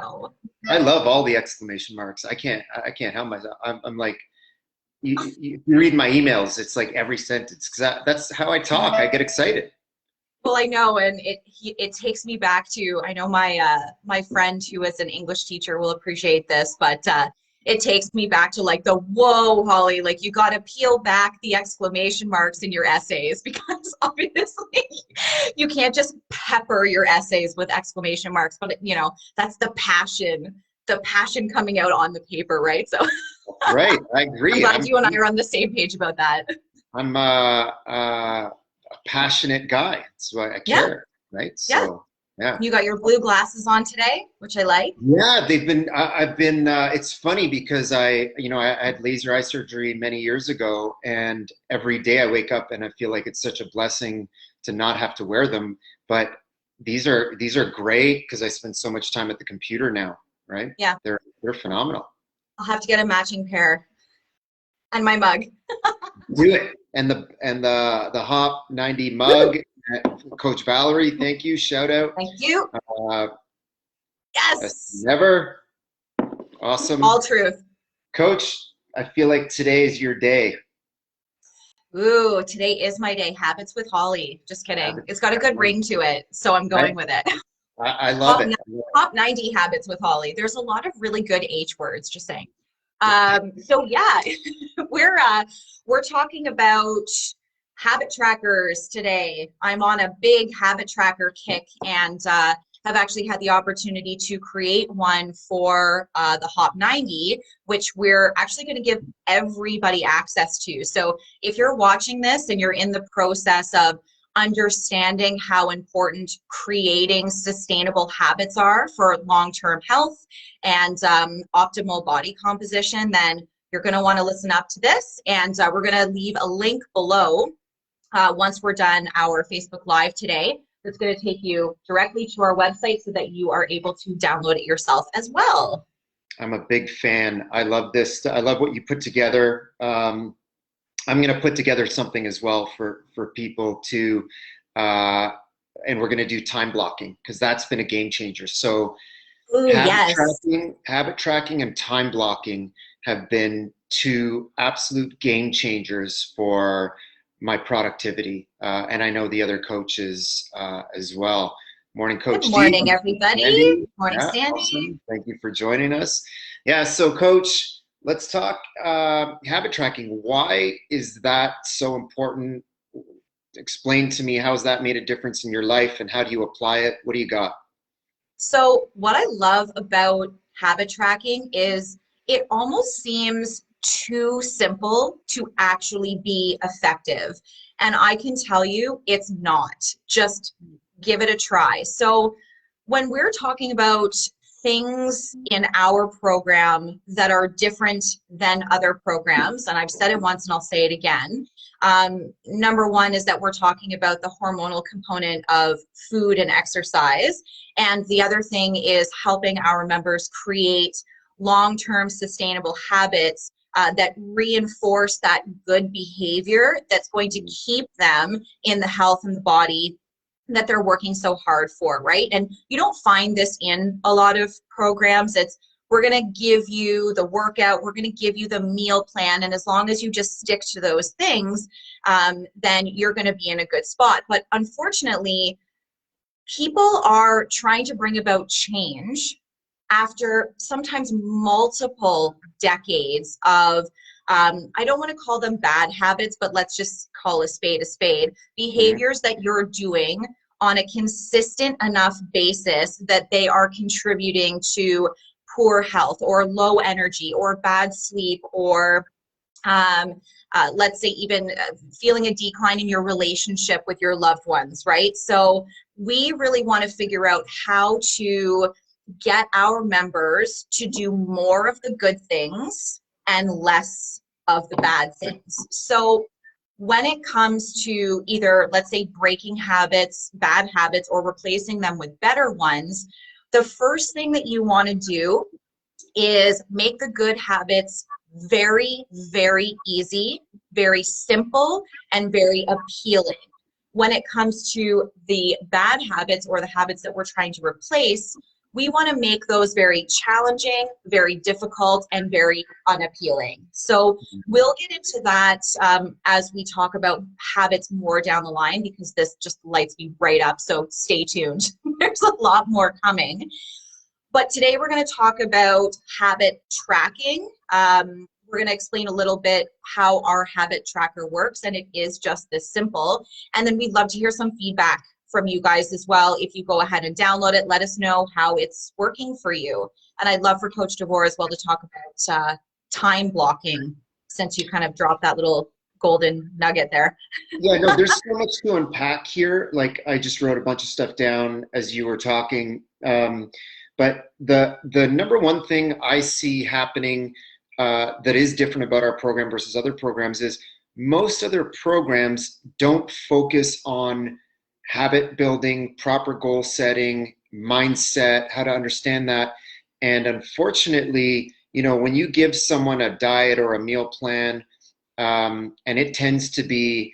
So I love all the exclamation marks. I can't help myself. I'm like, you read my emails, it's like every sentence, because that's how I talk. I get excited. well, I know, and it takes me back to, I know my my friend who is an English teacher will appreciate this, but it takes me back to like the whoa, Holly, like you got to peel back the exclamation marks in your essays because obviously you can't just pepper your essays with exclamation marks, but you know, that's the passion coming out on the paper, right? So Right, I I'm agree. glad you and I are on the same page about that. I'm a passionate guy. That's why I Yeah, care, right? yeah. So yeah. You got your blue glasses on today, which I like. Yeah, they've been. I've been. It's funny because I had laser eye surgery many years ago, and every day I wake up and I feel like it's such a blessing to not have to wear them. But these are great because I spend so much time at the computer now, right? Yeah, They're phenomenal. I'll have to get a matching pair and my mug. Do it. And the Hop 90 mug, Coach Valerie, thank you. Shout out. Thank you. Uh, Best Yes, never. Awesome. all truth. Coach, I feel like today is your day. Ooh, today is my day. Habits with Holly. Just kidding. Habits It's got a good with ring to it, so I'm Right? going with it. I love Top, it. top 90 habits with Holly. There's a lot of really good H words, just saying. So yeah, we're talking about habit trackers today. I'm on a big habit tracker kick and have actually had the opportunity to create one for the Hop 90, which we're actually going to give everybody access to. So if you're watching this and you're in the process of understanding how important creating sustainable habits are for long-term health and optimal body composition, then you're going to want to listen up to this. And we're going to leave a link below once we're done our Facebook Live today. That's going to take you directly to our website so that you are able to download it yourself as well. I'm a big fan. I love this. I love what you put together. I'm going to put together something as well for people to, and we're going to do time blocking because that's been a game changer. So Ooh, yes. habit tracking and time blocking have been two absolute game changers for my productivity. And I know the other coaches as well. Morning, Good Coach D. morning, everybody. Sandy. Morning, Yeah, Sandy. awesome. Thank you for joining us. Yeah, so Coach, let's talk habit tracking. Why is that so important? Explain to me, how has that made a difference in your life and how do you apply it? What do you got? So what I love about habit tracking is it almost seems too simple to actually be effective. And I can tell you it's not. Just give it a try. So when we're talking about things in our program that are different than other programs, and I've said it once and I'll say it again, number one is that we're talking about the hormonal component of food and exercise. And the other thing is helping our members create long-term sustainable habits that reinforce that good behavior that's going to keep them in the health and the body that they're working so hard for, right? And you don't find this in a lot of programs. It's, we're going to give you the workout, we're going to give you the meal plan, and as long as you just stick to those things, then you're going to be in a good spot. But unfortunately, people are trying to bring about change after sometimes multiple decades of I don't want to call them bad habits, but let's just call a spade, behaviors that you're doing on a consistent enough basis that they are contributing to poor health or low energy or bad sleep or let's say even feeling a decline in your relationship with your loved ones, right? So we really want to figure out how to get our members to do more of the good things and less of the bad things. So when it comes to either, let's say, breaking habits, bad habits, or replacing them with better ones, the first thing that you want to do is make the good habits very, very easy, very simple, and very appealing. When it comes to the bad habits or the habits that we're trying to replace, we want to make those very challenging, very difficult, and very unappealing. So we'll get into that as we talk about habits more down the line, because this just lights me right up. So stay tuned. There's a lot more coming. But today we're going to talk about habit tracking. We're going to explain a little bit how our habit tracker works, and it is just this simple. And then we'd love to hear some feedback from you guys as well. If you go ahead and download it, let us know how it's working for you. And I'd love for Coach Davor as well to talk about time blocking, since you kind of dropped that little golden nugget there. Yeah, no, there's so much to unpack here. Like, I just wrote a bunch of stuff down as you were talking. But the number one thing I see happening that is different about our program versus other programs is most other programs don't focus on habit building, proper goal setting, mindset, how to understand that. And unfortunately, when you give someone a diet or a meal plan, and it tends to be,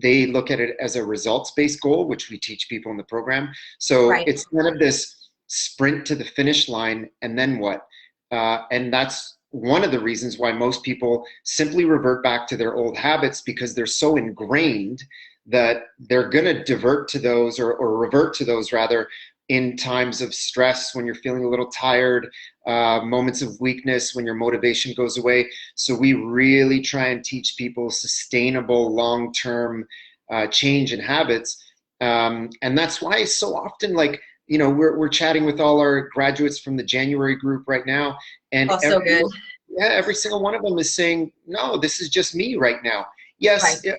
they look at it as a results-based goal, which we teach people in the program. So Right. It's kind of this sprint to the finish line, and then what? And that's one of the reasons why most people simply revert back to their old habits, because they're so ingrained that they're going to divert to those or revert to those rather in times of stress, when you're feeling a little tired, moments of weakness, when your motivation goes away. So we really try and teach people sustainable long-term change in habits. And that's why so often, like, we're chatting with all our graduates from the January group right now, and So good. every single one of them is saying, no, this is just me right now. Yes, Right.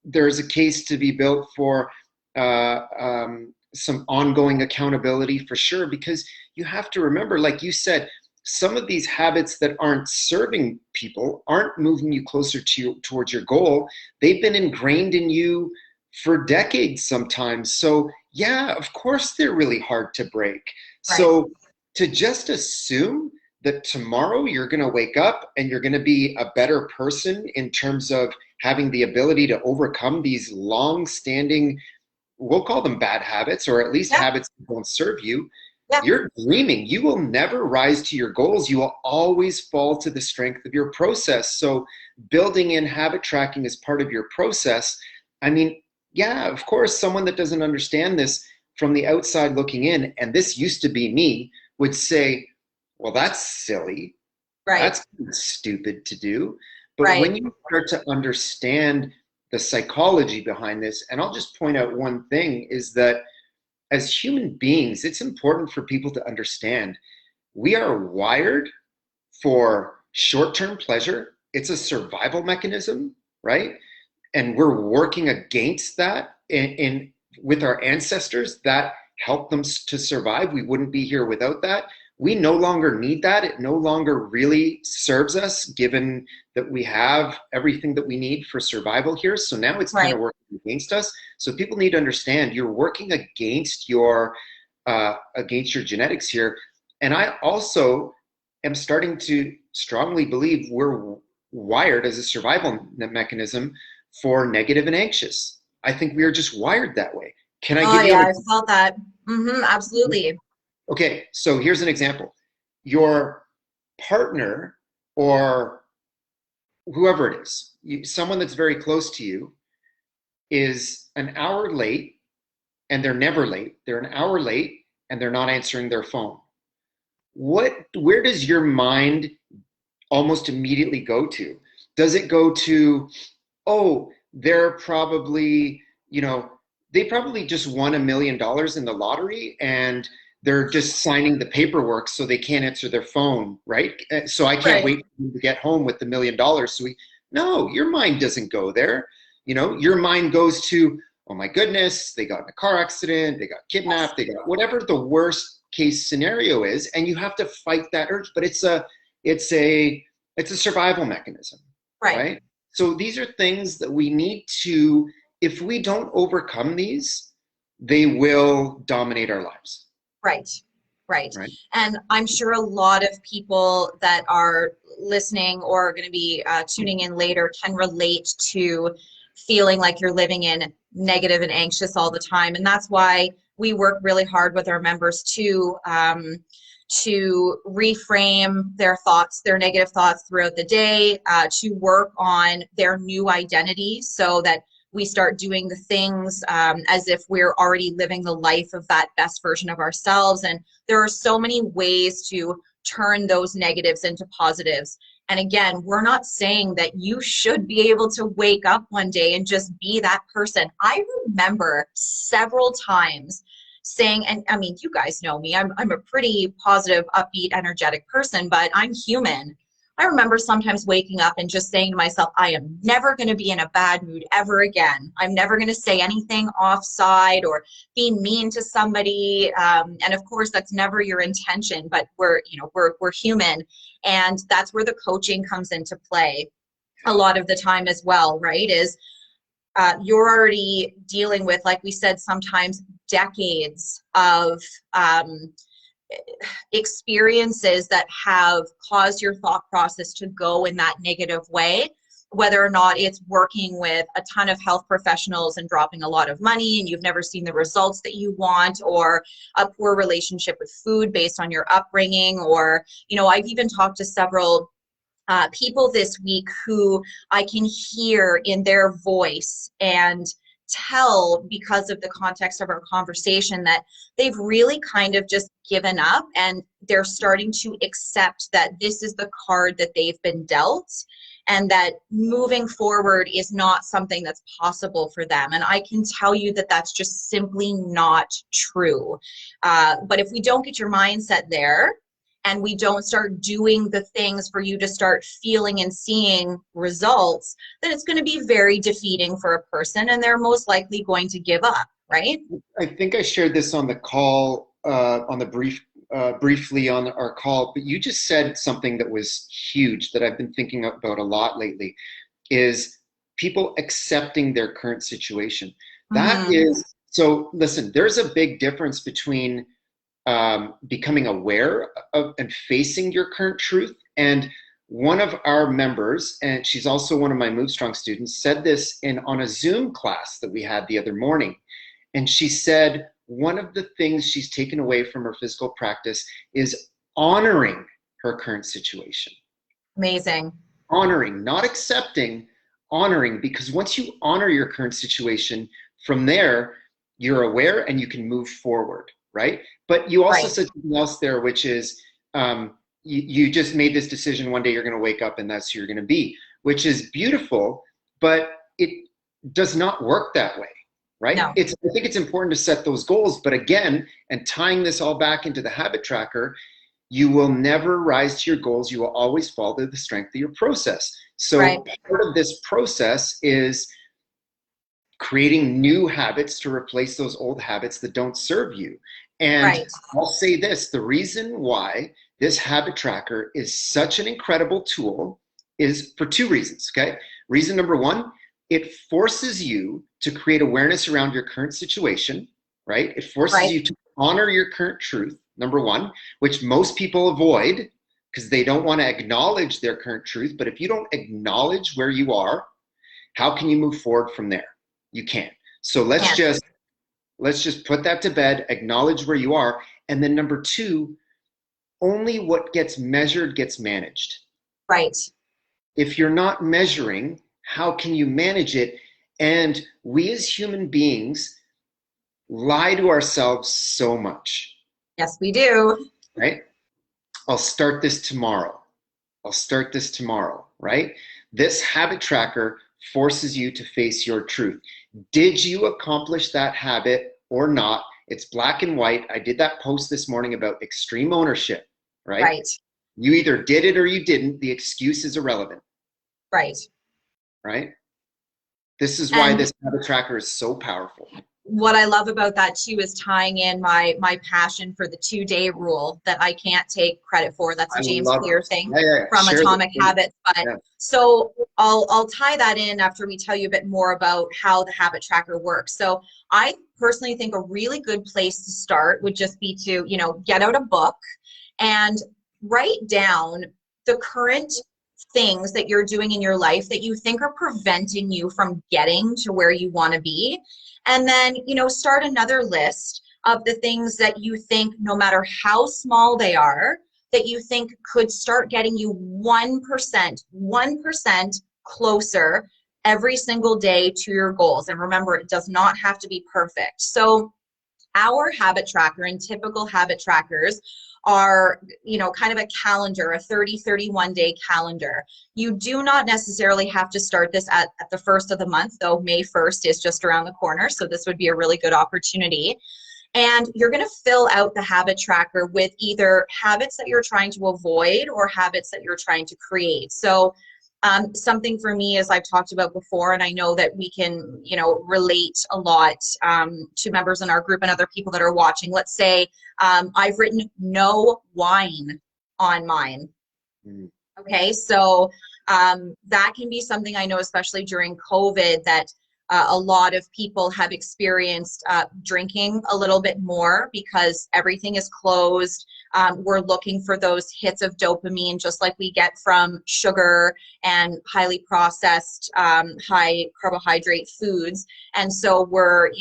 there's a case to be built for some ongoing accountability for sure, because you have to remember, like you said, some of these habits that aren't serving people, aren't moving you closer towards your goal. They've been ingrained in you for decades sometimes. So yeah, of course they're really hard to break. Right. So to just assume that tomorrow you're going to wake up and you're going to be a better person in terms of having the ability to overcome these long-standing, we'll call them bad habits, or at least habits that don't serve you, you're dreaming. You will never rise to your goals. You will always fall to the strength of your process. So building in habit tracking as part of your process, I mean, yeah, of course, someone that doesn't understand this from the outside looking in, and this used to be me, would say, well, that's silly. Right. That's stupid to do. But Right. when you start to understand the psychology behind this, and I'll just point out one thing, is that as human beings, it's important for people to understand we are wired for short-term pleasure. It's a survival mechanism, right? And we're working against that with our ancestors that helped them to survive. We wouldn't be here without that. We no longer need that. It no longer really serves us, given that we have everything that we need for survival here. So now it's kind of working against us. So people need to understand you're working against your genetics here. And I also am starting to strongly believe we're wired as a survival mechanism for negative and anxious. I think we are just wired that way. Can I give you? I felt that. Absolutely. Okay, so here's an example. Your partner or whoever it is, someone that's very close to you, is an hour late, and they're never late. They're an hour late and they're not answering their phone. Where does your mind almost immediately go to? Does it go to, oh, they're probably, they probably just won $1 million in the lottery and they're just signing the paperwork so they can't answer their phone, right? So I can't wait for them to get home with the $1 million. So no, your mind doesn't go there. Your mind goes to, oh my goodness, they got in a car accident, they got kidnapped, they got whatever the worst case scenario is, and you have to fight that urge. But it's a survival mechanism, right? So these are things that we need to, if we don't overcome these, they will dominate our lives. Right. And I'm sure a lot of people that are listening or are going to be tuning in later can relate to feeling like you're living in negative and anxious all the time. And that's why we work really hard with our members to reframe their thoughts, their negative thoughts throughout the day, to work on their new identity so that we start doing the things as if we're already living the life of that best version of ourselves. And there are so many ways to turn those negatives into positives. And again, we're not saying that you should be able to wake up one day and just be that person. I remember several times saying, and I mean, you guys know me, I'm a pretty positive, upbeat, energetic person, but I'm human. I remember sometimes waking up and just saying to myself, I am never going to be in a bad mood ever again. I'm never going to say anything offside or be mean to somebody. And of course, that's never your intention, but we're human. And that's where the coaching comes into play a lot of the time as well, right? Is you're already dealing with, like we said, sometimes decades of experiences that have caused your thought process to go in that negative way, whether or not it's working with a ton of health professionals and dropping a lot of money and you've never seen the results that you want, or a poor relationship with food based on your upbringing, or, I've even talked to several people this week who I can hear in their voice and tell, because of the context of our conversation, that they've really kind of just given up and they're starting to accept that this is the card that they've been dealt and that moving forward is not something that's possible for them. And I can tell you that that's just simply not true. But if we don't get your mindset there, and we don't start doing the things for you to start feeling and seeing results, then it's going to be very defeating for a person and they're most likely going to give up, right? I think I shared this on the call, on the briefly on our call, but you just said something that was huge that I've been thinking about a lot lately, is people accepting their current situation. That is, so listen, there's a big difference between becoming aware of and facing your current truth. And one of our members, and she's also one of my Move Strong students, said this on a Zoom class that we had the other morning. And she said one of the things she's taken away from her physical practice is honoring her current situation. Amazing. Honoring, not accepting, honoring, because once you honor your current situation, from there, you're aware and you can move forward, right? But you also said something else there, which is you just made this decision one day you're going to wake up and that's who you're going to be, which is beautiful, but it does not work that way, right? No. I think it's important to set those goals, but again, and tying this all back into the habit tracker, you will never rise to your goals. You will always fall to the strength of your process. So part of this process is creating new habits to replace those old habits that don't serve you. And I'll say this, the reason why this habit tracker is such an incredible tool is for two reasons, okay? Reason number one, it forces you to create awareness around your current situation, right? It forces you to honor your current truth, number one, which most people avoid because they don't want to acknowledge their current truth. But if you don't acknowledge where you are, how can you move forward from there? You can't. So let's just put that to bed, acknowledge where you are. And then number two, only what gets measured gets managed. Right. If you're not measuring, how can you manage it? And we as human beings lie to ourselves so much. Yes, we do. Right? I'll start this tomorrow. Right? This habit tracker forces you to face your truth. Did you accomplish that habit or not? It's black and white. I did that post this morning about extreme ownership, right? You either did it or you didn't. The excuse is irrelevant. Right? This is why this habit tracker is so powerful. What I love about that too is tying in my passion for the 2-day rule that I can't take credit for. That's a James Clear thing from Atomic Habits. But so I'll tie that in after we tell you a bit more about how the habit tracker works. So I personally think a really good place to start would just be to, get out a book and write down the current things that you're doing in your life that you think are preventing you from getting to where you want to be. And then, start another list of the things that you think, no matter how small they are, that you think could start getting you 1% closer every single day to your goals. And remember, it does not have to be perfect. So our habit tracker and typical habit trackers are, kind of a calendar, a 31 day calendar. You do not necessarily have to start this at the first of the month, though May 1st is just around the corner. So this would be a really good opportunity. And you're going to fill out the habit tracker with either habits that you're trying to avoid or habits that you're trying to create. So something for me, as I've talked about before, and I know that we can, relate a lot to members in our group and other people that are watching. Let's say I've written no wine on mine. Okay, so that can be something I know, especially during COVID, that a lot of people have experienced drinking a little bit more because everything is closed. We're looking for those hits of dopamine, just like we get from sugar and highly processed, high carbohydrate foods. And so we're,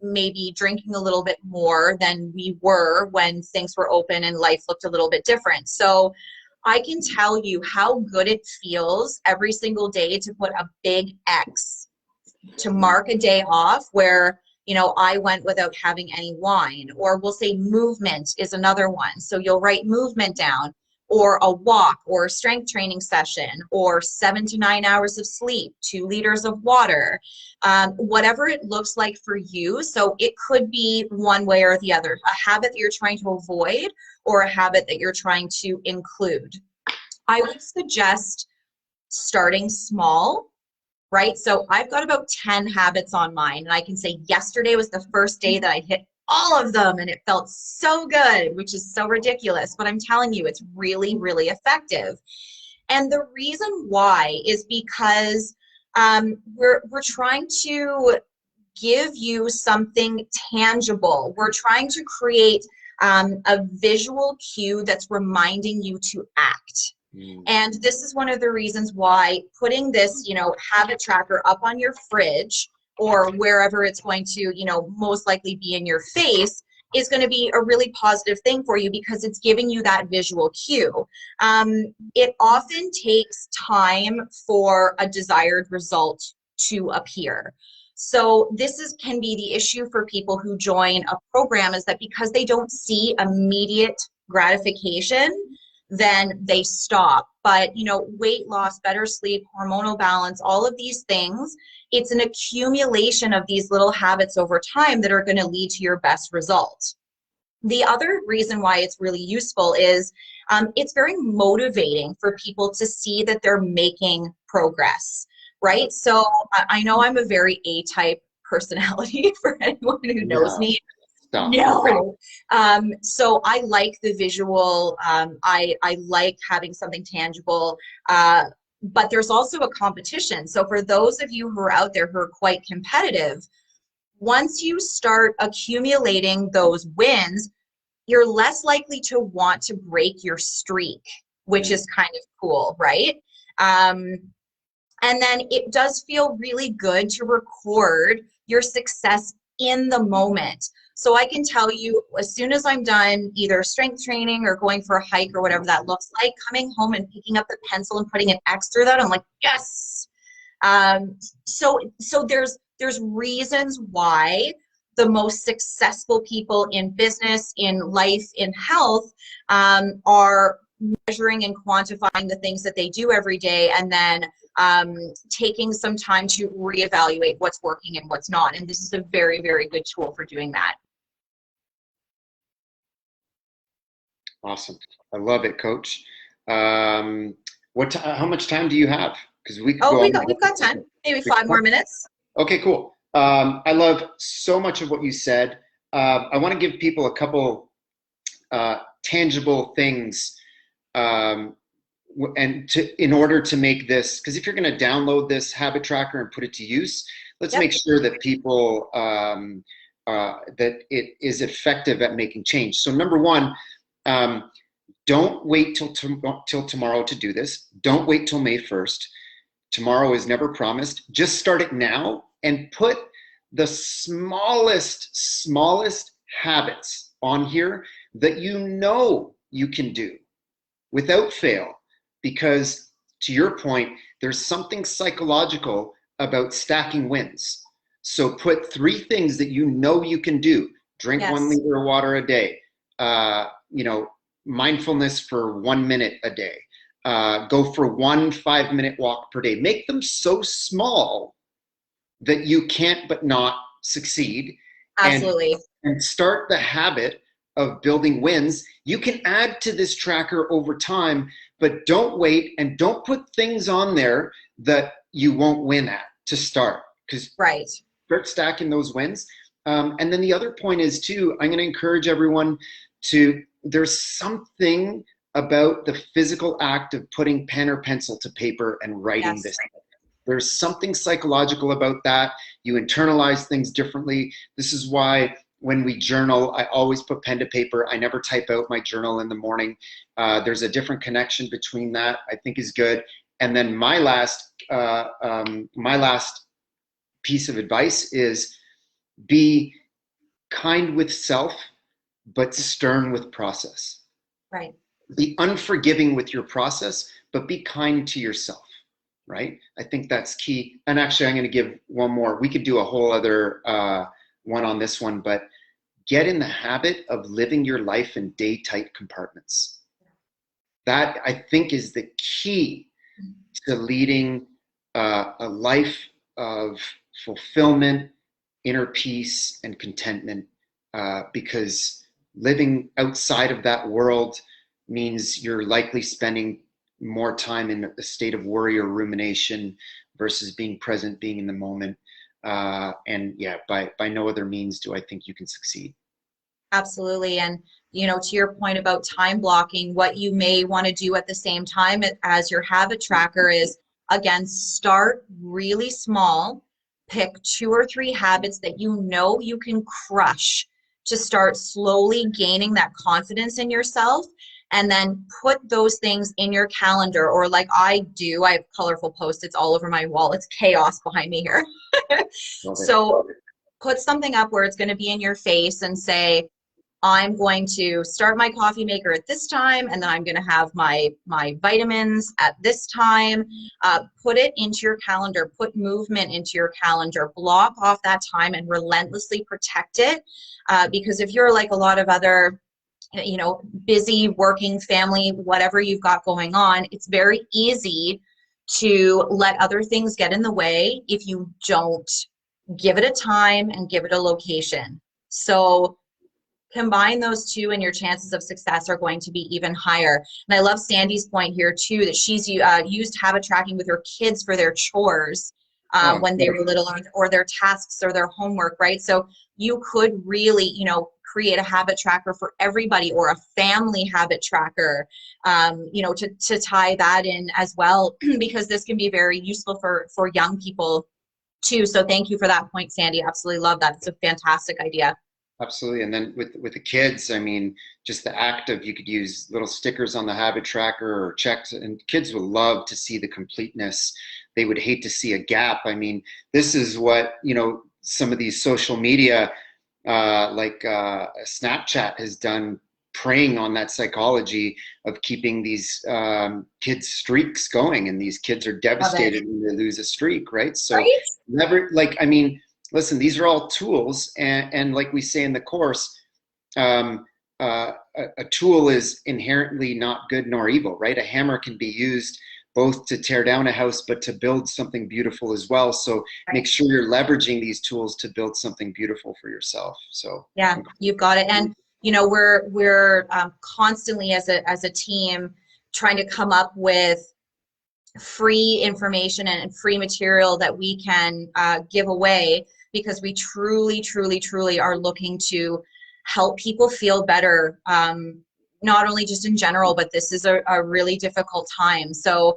maybe drinking a little bit more than we were when things were open and life looked a little bit different. So I can tell you how good it feels every single day to put a big X, to mark a day off where, I went without having any wine. Or we'll say movement is another one. So you'll write movement down, or a walk, or a strength training session, or 7 to 9 hours of sleep, 2 liters of water, whatever it looks like for you. So it could be one way or the other, a habit that you're trying to avoid or a habit that you're trying to include. I would suggest starting small. Right? So I've got about 10 habits on mine, and I can say yesterday was the first day that I hit all of them, and it felt so good, which is so ridiculous. But I'm telling you, it's really, really effective. And the reason why is because we're trying to give you something tangible. We're trying to create a visual cue that's reminding you to act. And this is one of the reasons why putting this, habit tracker up on your fridge or wherever it's going to, most likely be in your face is going to be a really positive thing for you because it's giving you that visual cue. It often takes time for a desired result to appear. So this can be the issue for people who join a program, is that because they don't see immediate gratification, then they stop. But, weight loss, better sleep, hormonal balance, all of these things, it's an accumulation of these little habits over time that are going to lead to your best result. The other reason why it's really useful is it's very motivating for people to see that they're making progress, right? So I know I'm a very A-type personality for anyone who knows me. No. So I like the visual. I like having something tangible. But there's also a competition. So for those of you who are out there who are quite competitive, once you start accumulating those wins, you're less likely to want to break your streak, which is kind of cool, right? And then it does feel really good to record your success in the moment. So I can tell you, as soon as I'm done either strength training or going for a hike or whatever that looks like, coming home and picking up the pencil and putting an X through that, I'm like, yes. So there's reasons why the most successful people in business, in life, in health, are measuring and quantifying the things that they do every day, and then taking some time to reevaluate what's working and what's not. And this is a very, very good tool for doing that. Awesome. I love it, Coach. How much time do you have? Because we could we've got time. Maybe 5 more minutes. Okay, cool. I love so much of what you said. I want to give people a couple tangible things in order to make this, because if you're going to download this habit tracker and put it to use, let's make sure that people that it is effective at making change. So number one, don't wait till tomorrow to do this. Don't wait till May 1st. Tomorrow is never promised. Just start it now and put the smallest habits on here that you know you can do without fail, because to your point, there's something psychological about stacking wins. So put 3 things that you know you can do. Drink 1 Yes. liter of water a day. You know, mindfulness for 1 minute a day. Go for 1 5-minute walk per day. Make them so small that you can't but not succeed, and Absolutely. start the habit of building wins. You can add to this tracker over time, but don't wait, and don't put things on there that you won't win at to start, because Right. start stacking those wins. And then the other point is too, I'm going to encourage everyone to, there's something about the physical act of putting pen or pencil to paper and writing Yes. this. There's something psychological about that. You internalize things differently. This is why when we journal, I always put pen to paper. I never type out my journal in the morning. There's a different connection between that, I think, is good. And then my last piece of advice is be kind with self, but stern with process. Right. Be unforgiving with your process, but be kind to yourself. Right? I think that's key. And actually, I'm going to give one more. We could do a whole other one on this one, but get in the habit of living your life in day-tight compartments. That, I think, is the key to leading a life of fulfillment, inner peace, and contentment, because living outside of that world means you're likely spending more time in a state of worry or rumination versus being present, being in the moment. And yeah, by no other means do I think you can succeed. Absolutely. And, to your point about time blocking, what you may want to do at the same time as your habit tracker is, again, start really small, pick 2 or 3 habits that you know you can crush to start slowly gaining that confidence in yourself. And then put those things in your calendar, or like I do, I have colorful Post-its all over my wall. It's chaos behind me here. So put something up where it's going to be in your face and say, I'm going to start my coffee maker at this time, and then I'm going to have my vitamins at this time. Put it into your calendar, put movement into your calendar, block off that time and relentlessly protect it. Because if you're like a lot of other busy working family, whatever you've got going on, it's very easy to let other things get in the way if you don't give it a time and give it a location. So combine those two and your chances of success are going to be even higher. And I love Sandy's point here too, that she's used habit tracking with her kids for their chores when they were little, or their tasks or their homework, right? So you could really, create a habit tracker for everybody, or a family habit tracker, to tie that in as well, because this can be very useful for young people too. So thank you for that point, Sandy. Absolutely love that. It's a fantastic idea. Absolutely. And then with the kids, I mean, just the act of, you could use little stickers on the habit tracker or checks, and kids would love to see the completeness. They would hate to see a gap. I mean, this is what, some of these social media, like Snapchat has done, preying on that psychology of keeping these kids' streaks going, and these kids are devastated when they lose a streak, right? So Right? never, listen, these are all tools, and like we say in the course, a tool is inherently not good nor evil, right? A hammer can be used both to tear down a house, but to build something beautiful as well. So make sure you're leveraging these tools to build something beautiful for yourself. So yeah, you've got it. And we're constantly as a team trying to come up with free information and free material that we can give away, because we truly are looking to help people feel better, not only just in general, but this is a really difficult time. So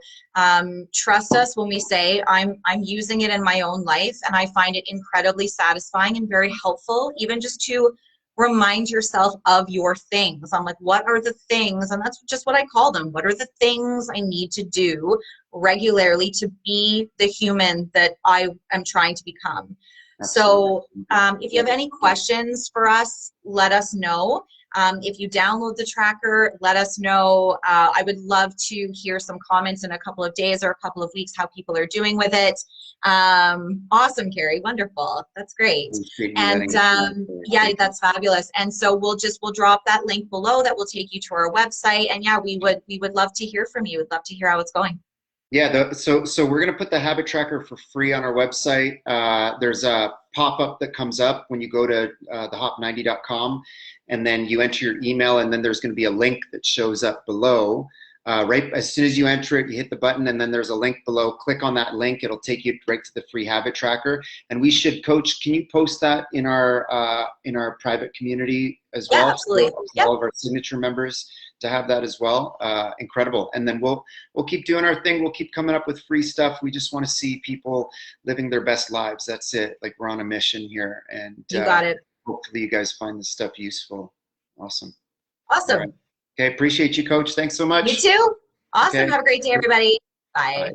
trust us when we say I'm using it in my own life, and I find it incredibly satisfying and very helpful, even just to remind yourself of your things. I'm like, what are the things? And that's just what I call them. What are the things I need to do regularly to be the human that I am trying to become? Absolutely. So if you have any questions for us, let us know. If you download the tracker, let us know. I would love to hear some comments in a couple of days or a couple of weeks how people are doing with it. Awesome, Carrie. Wonderful. That's great. Appreciate you And letting us know. yeah, Thank you. that's fabulous. And so we'll drop that link below that will take you to our website. And yeah, we would love to hear from you. We'd love to hear how it's going. Yeah, so we're going to put the habit tracker for free on our website. There's a pop-up that comes up when you go to thehop90.com, and then you enter your email, and then there's going to be a link that shows up below. Right as soon as you enter it, you hit the button, and then there's a link below. Click on that link; it'll take you right to the free habit tracker. And we should, Coach, can you post that in our private community as Yeah, well, absolutely. for Yep. all of our signature members to have that as well? Incredible. And then we'll keep doing our thing. We'll keep coming up with free stuff. We just want to see people living their best lives. That's it. Like, we're on a mission here, and You got it. hopefully you guys find this stuff useful. Awesome. All right. Awesome. Okay. Appreciate you, Coach. Thanks so You much. too. Awesome. Okay. Have a great day, everybody. Bye. Bye.